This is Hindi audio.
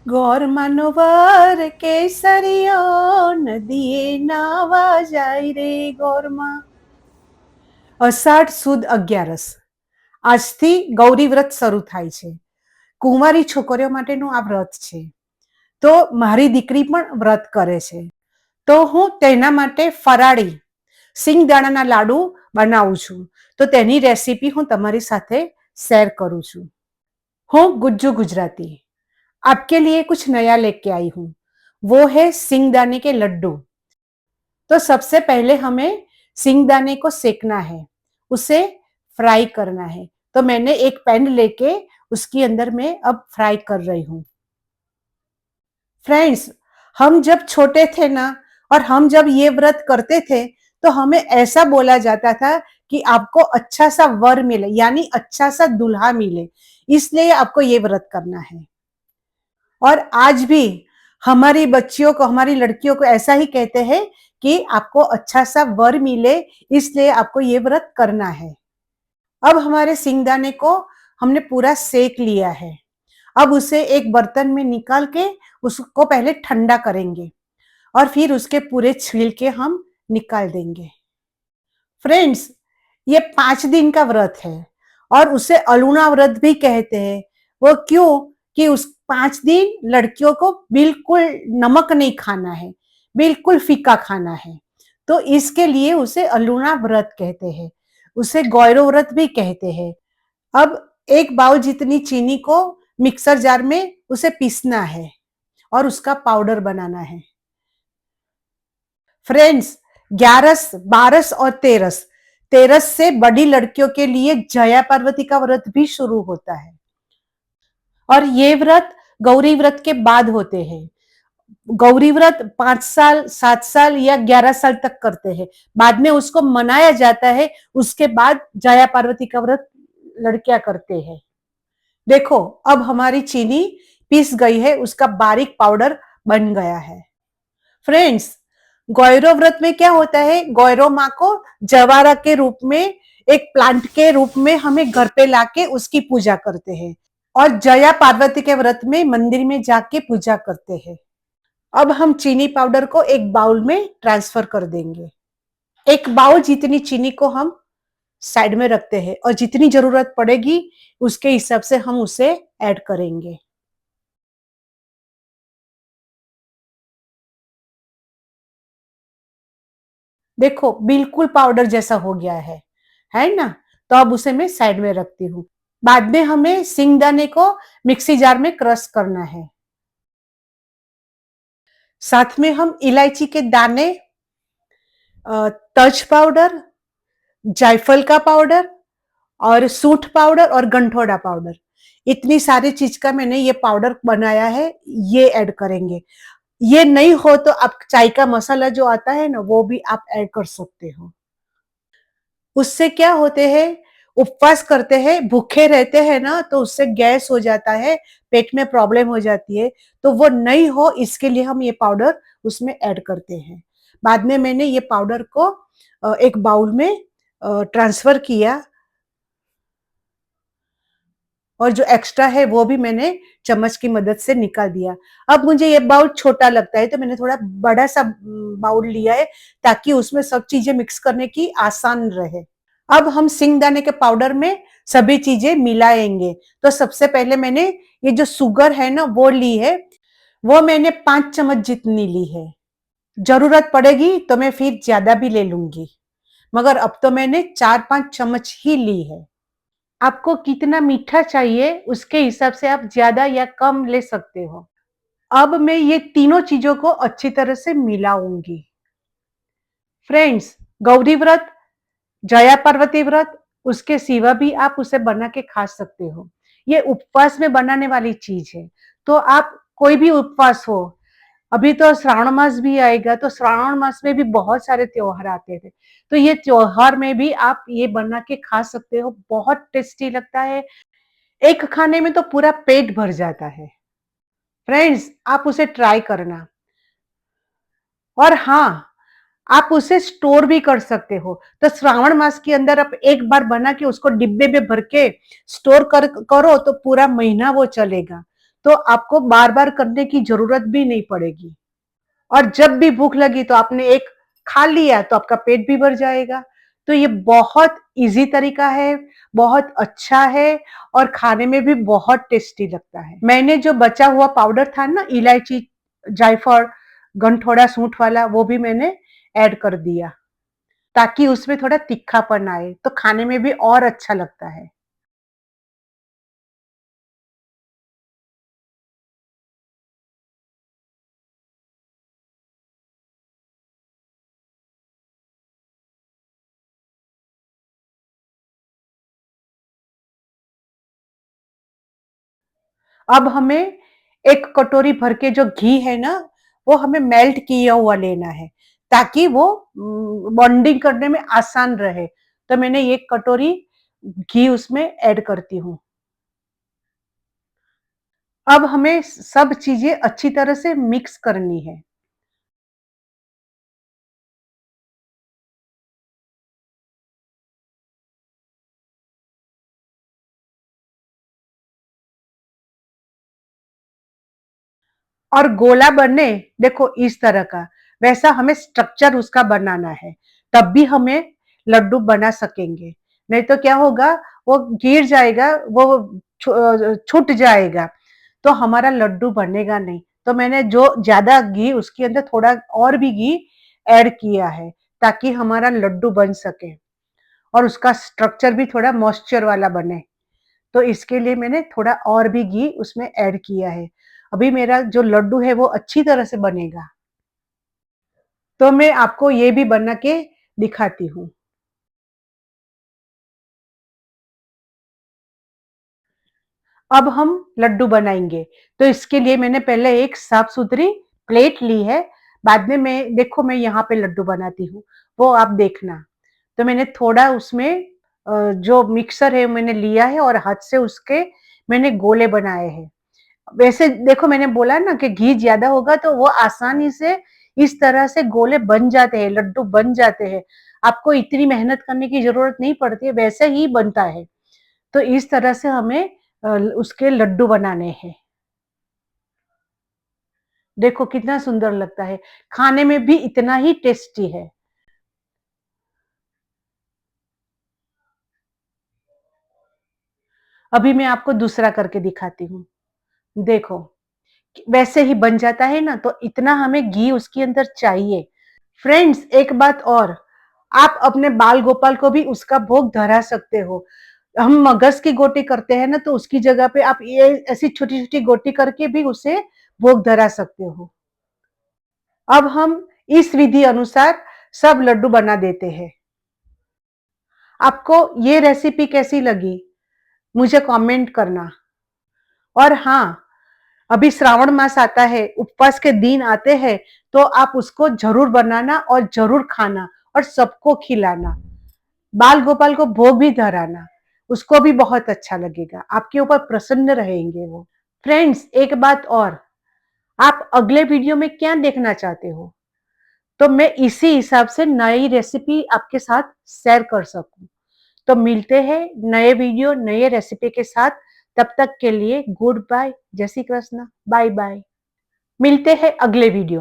ગોરમાંનો વર કેસરિયો નદીએ નાવા જાય રે ગોરમાં. અષાઢ સુદ 11. આજથી ગૌરી વ્રત શરૂ થાય છે. કુંવારી છોકરીઓ માટેનું આ વ્રત છે. તો મારી દીકરી પણ વ્રત કરે છે. તો હું તેના માટે ફરાળી સિંગદાણાના લાડુ બનાવું છું. તો તેની રેસીપી હું તમારી સાથે શેર કરું છું. હું ગુજ્જુ ગુજરાતી आपके लिए कुछ नया लेके आई हूं, वो है सिंगदाने के लड्डू. तो सबसे पहले हमें सिंगदाने को सेकना है, उसे फ्राई करना है. तो मैंने एक पैन लेके उसके अंदर मैं अब फ्राई कर रही हूं. फ्रेंड्स, हम जब छोटे थे ना और हम जब ये व्रत करते थे तो हमें ऐसा बोला जाता था कि आपको अच्छा सा वर मिले, यानी अच्छा सा दूल्हा मिले, इसलिए आपको ये व्रत करना है. और आज भी हमारी बच्चियों को, हमारी लड़कियों को ऐसा ही कहते हैं कि आपको अच्छा सा वर मिले, इसलिए आपको ये व्रत करना है. अब हमारे सिंगदाने को हमने पूरा सेक लिया है. अब उसे एक बर्तन में निकाल के उसको पहले ठंडा करेंगे और फिर उसके पूरे छिलके हम निकाल देंगे. फ्रेंड्स, ये 5 दिन का व्रत है और उसे अलूना व्रत भी कहते हैं. वो क्यों? कि उस 5 दिन लड़कियों को बिल्कुल नमक नहीं खाना है, बिल्कुल फीका खाना है. तो इसके लिए उसे अलूना व्रत कहते हैं. उसे गौरव व्रत भी कहते हैं. अब एक बाउल जितनी चीनी को मिक्सर जार में उसे पीसना है और उसका पाउडर बनाना है. फ्रेंड्स, 11, 12 और 13, 13 से बड़ी लड़कियों के लिए जया पार्वती का व्रत भी शुरू होता है और ये व्रत गौरी व्रत के बाद होते हैं. गौरी व्रत 5 साल, 7 साल या 11 साल तक करते हैं. बाद में उसको मनाया जाता है. उसके बाद जया पार्वती का व्रत लड़कियां करते हैं. देखो, अब हमारी चीनी पीस गई है, उसका बारीक पाउडर बन गया है. फ्रेंड्स, गौरव व्रत में क्या होता है? गौरव माँ को जवारा के रूप में, एक प्लांट के रूप में हमें घर पे लाके उसकी पूजा करते हैं और जया पार्वती के व्रत में मंदिर में जाके पूजा करते हैं. अब हम चीनी पाउडर को एक बाउल में ट्रांसफर कर देंगे. एक बाउल जितनी चीनी को हम साइड में रखते हैं और जितनी जरूरत पड़ेगी उसके हिसाब से हम उसे ऐड करेंगे. देखो, बिल्कुल पाउडर जैसा हो गया है ना? तो अब उसे मैं साइड में रखती हूँ. बाद में हमें सिंगदाने को मिक्सी जार में क्रश करना है. साथ में हम इलायची के दाने, तज पाउडर, जायफल का पाउडर और सूंठ पाउडर और गंठोड़ा पाउडर, इतनी सारी चीज का मैंने ये पाउडर बनाया है, ये ऐड करेंगे. ये नहीं हो तो आप चाय का मसाला जो आता है ना, वो भी आप ऐड कर सकते हो. उससे क्या होते हैं? उपवास करते हैं, भूखे रहते हैं ना, तो उससे गैस हो जाता है, पेट में प्रॉब्लम हो जाती है. तो वो नहीं हो, इसके लिए हम ये पाउडर उसमें ऐड करते हैं. बाद में मैंने ये पाउडर को एक बाउल में ट्रांसफर किया और जो एक्स्ट्रा है वो भी मैंने चम्मच की मदद से निकाल दिया. अब मुझे ये बाउल छोटा लगता है तो मैंने थोड़ा बड़ा सा बाउल लिया है ताकि उसमें सब चीजें मिक्स करने की आसान रहे. अब हम सिंगदाने के पाउडर में सभी चीजें मिलाएंगे. तो सबसे पहले मैंने ये जो शुगर है ना वो ली है, वो मैंने 5 चम्मच जितनी ली है. जरूरत पड़ेगी तो मैं फिर ज्यादा भी ले लूंगी, मगर अब तो मैंने 4-5 चम्मच ही ली है. आपको कितना मीठा चाहिए उसके हिसाब से आप ज्यादा या कम ले सकते हो. अब मैं ये तीनों चीजों को अच्छी तरह से मिलाऊंगी. फ्रेंड्स, गौरी व्रत, जया पार्वती व्रत, उसके सिवा भी आप उसे बना के खा सकते हो. ये उपवास में बनाने वाली चीज है. तो आप कोई भी उपवास हो, अभी तो श्रावण मास भी आएगा, तो श्रावण मास में भी बहुत सारे त्योहार आते थे. तो ये त्योहार में भी आप ये बना के खा सकते हो. बहुत टेस्टी लगता है. एक खाने में तो पूरा पेट भर जाता है. फ्रेंड्स, आप उसे ट्राई करना. और हाँ, आप उसे स्टोर भी कर सकते हो. तो श्रावण मास के अंदर आप एक बार बना के उसको डिब्बे में भर के स्टोर करो तो पूरा महीना वो चलेगा. तो आपको बार-बार करने की ज़रूरत भी नहीं पड़ेगी। और जब भी भूख लगी तो आपने एक खा लिया तो आपका पेट भी भर जाएगा। तो ये बहुत ईज़ी तरीका है, बहुत अच्छा है और खाने में भी बहुत टेस्टी लगता है। मैंने जो बचा हुआ पाउडर था ना इलायची, जायफल, गंठोड़ा, सूंठ वाला वो भी मैंने ऐड कर दिया, ताकि उसमें थोड़ा तीखापन आए, तो खाने में भी और अच्छा लगता है। अब हमें एक कटोरी भर के जो घी है ना, वो हमें मेल्ट किया हुआ लेना है, ताकि वो बॉन्डिंग करने में आसान रहे। तो मैंने 1 कटोरी घी उसमें ऐड करती हूँ। अब हमें सब चीज़ें अच्छी तरह से मिक्स करनी है। और गोला बने देखो इस तरह का, वैसा हमें स्ट्रक्चर उसका बनाना है, तब भी हमें लड्डू बना सकेंगे। नहीं तो क्या होगा, वो गिर जाएगा, वो छूट जाएगा, तो हमारा लड्डू बनेगा नहीं। तो मैंने जो ज़्यादा घी उसके अंदर थोड़ा और भी घी ऐड किया है, ताकि हमारा लड्डू बन सके और उसका स्ट्रक्चर भी थोड़ा मॉइस्चर वाला बने। तो इसके लिए मैंने थोड़ा और भी घी उसमें ऐड किया है। अभी मेरा जो लड्डू है वो अच्छी तरह से बनेगा। तो मैं आपको ये भी बना के दिखाती हूँ। अब हम लड्डू बनाएँगे, तो इसके लिए मैंने पहले एक साफ-सुथरी प्लेट ली है, बाद में मैं देखो मैं यहाँ पे लड्डू बनाती हूँ, वो आप देखना। तो मैंने थोड़ा उसमें जो मिक्सर है मैंने लिया है और हाथ से उसके मैंने गोले बनाए हैं। वैसे देखो मैंने बोला ना कि घी ज़्यादा होगा तो वो आसानी से इस तरह से गोले बन जाते हैं, लड्डू बन जाते हैं। आपको इतनी मेहनत करने की ज़रूरत नहीं पड़ती है, वैसे ही बनता है। तो इस तरह से हमें उसके लड्डू बनाने हैं। देखो कितना सुंदर लगता है, खाने में भी इतना ही टेस्टी है। अभी मैं आपको दूसरा करके दिखाती हूँ। देखो, वैसे ही बन जाता है ना, तो इतना हमें घी उसके अंदर चाहिए। फ्रेंड्स एक बात और, आप अपने बाल गोपाल को भी उसका भोग धरा सकते हो। हम मगज की गोटी करते हैं ना, तो उसकी जगह पे आप ये ऐसी छोटी-छोटी गोटी करके भी उसे भोग धरा सकते हो। अब हम इस विधि अनुसार सब लड्डू बना देते हैं। आपको ये रेसिपी कैसी लगी? मुझे कमेंट करना। और हाँ, अभी श्रावण मास आता है, उपवास के दिन आते हैं, तो आप उसको ज़रूर बनाना और ज़रूर खाना और सबको खिलाना। बाल गोपाल को भोग भी धराना, उसको भी बहुत अच्छा लगेगा, आपके ऊपर प्रसन्न रहेंगे वो। फ्रेंड्स एक बात और, आप अगले वीडियो में क्या देखना चाहते हो? तो मैं इसी हिसाब से नई रेसिपी आपके साथ शेयर कर सकूं। तो मिलते हैं नए वीडियो नए रेसिपी के साथ। तब तक के लिए गुड बाय, जय श्री कृष्ण, बाय बाय। मिलते हैं अगले वीडियो।